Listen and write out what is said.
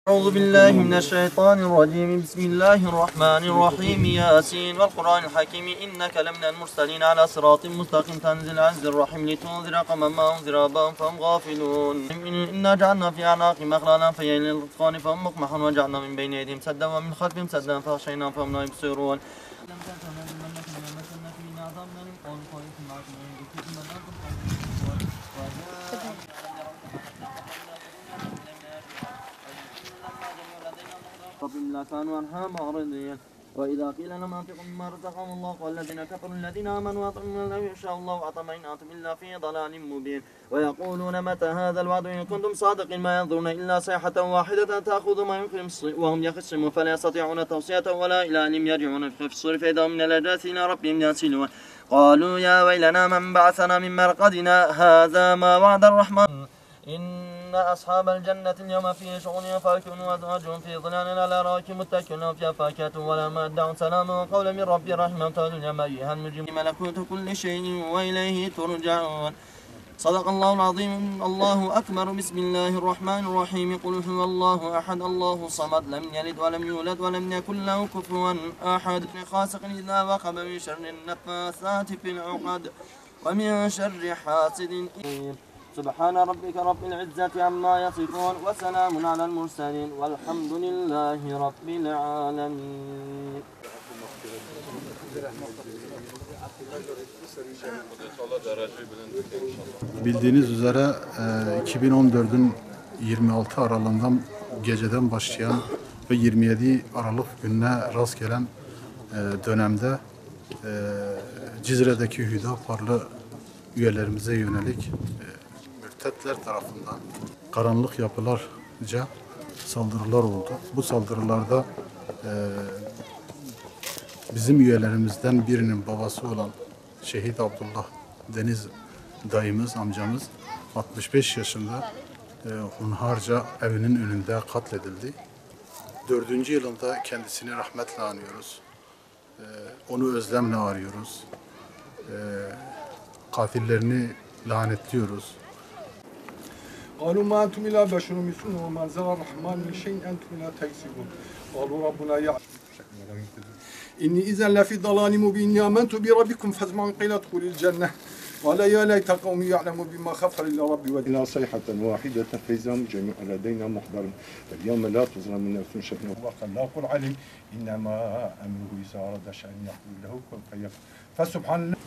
أعوذ بالله من الشيطان الرجيم. بسم الله الرحمن الرحيم. ياسين والقرآن الحكيم إنك لمن المرسلين على صراط مستقيم تنزل عز الرحيم لتنذر قوما ما أنذر آباؤهم فهم غافلون. إنا جعلنا في أعناقهم أغلالا فهي للأذقان فهم مقمحون وجعلنا من بين أيديهم سدا ومن خلفهم سدا فغشيناهم فهم لا يبصرون. لا كانوا عنها معرضين. وإذا قيل لهم أنفقوا مما رزقهم الله قال الذين كفروا الذين آمنوا أطعموا لو يشاء الله أطعم إن أنتم إلا في ضلال مبين. ويقولون متى هذا الوعد إن كنتم صادقين ما ينظرون إلا صيحة واحدة تأخذ ما وهم يخصمون فلا يستطيعون توصية ولا إلى أن يرجعون في الصور فإذا من الأجداث إلى ربهم ينسلون. قالوا يا ويلنا من بعثنا من مرقدنا هذا ما وعد الرحمن إن أصحاب الجنة اليوم في شغل فاكهون وأزواجهم في ظلال على الأرائك متكئون فيها فاكهة ولما يدعون سلاما وقولا من ربي رحمة يا أيها المجرمون ملكوت كل شيء وإليه ترجعون. صدق الله العظيم. الله أكبر. بسم الله الرحمن الرحيم. قل هو الله أحد الله صمد لم يلد ولم يولد ولم يكن له كفوا أحد. خاسق إذا وقب من شر النفاثات في العقد ومن شر حاسد سبحان ربك رب العزة عما يصفون وسلام على المرسلين والحمد لله رب العالمين. Bildiğiniz üzere 2014'ün 26 Aralık'ından geceden başlayan ve 27 Aralık gününe rast gelen dönemde Cizre'deki Hüdaparlı üyelerimize yönelik mürtetler tarafından karanlık yapılarca saldırılar oldu. Bu saldırılarda bizim üyelerimizden birinin babası olan Şehit Abdullah Deniz dayımız, amcamız 65 yaşında hunharca evinin önünde katledildi. 4. yılında kendisini rahmetle anıyoruz. Onu özlemle arıyoruz. Katillerini lanetliyoruz. قالوا ما أنتم إلا بشر مثلنا وما أنزل الرحمن من شيء أنتم لا تكسبون قالوا ربنا يعلم إني إذا لفي ضلال مبين آمنت بربكم فاسمعوا قيل ادخلوا الجنة قال يا ليت قومي يعلموا بما غفر لي ربي وإلى صيحة واحدة فإذا هم جميعا لدينا محضرون اليوم لا تظلم نفس شيئا وخلاق العليم إنما أمره إذا أراد شيئا يقول له كن فيكون فسبحان الله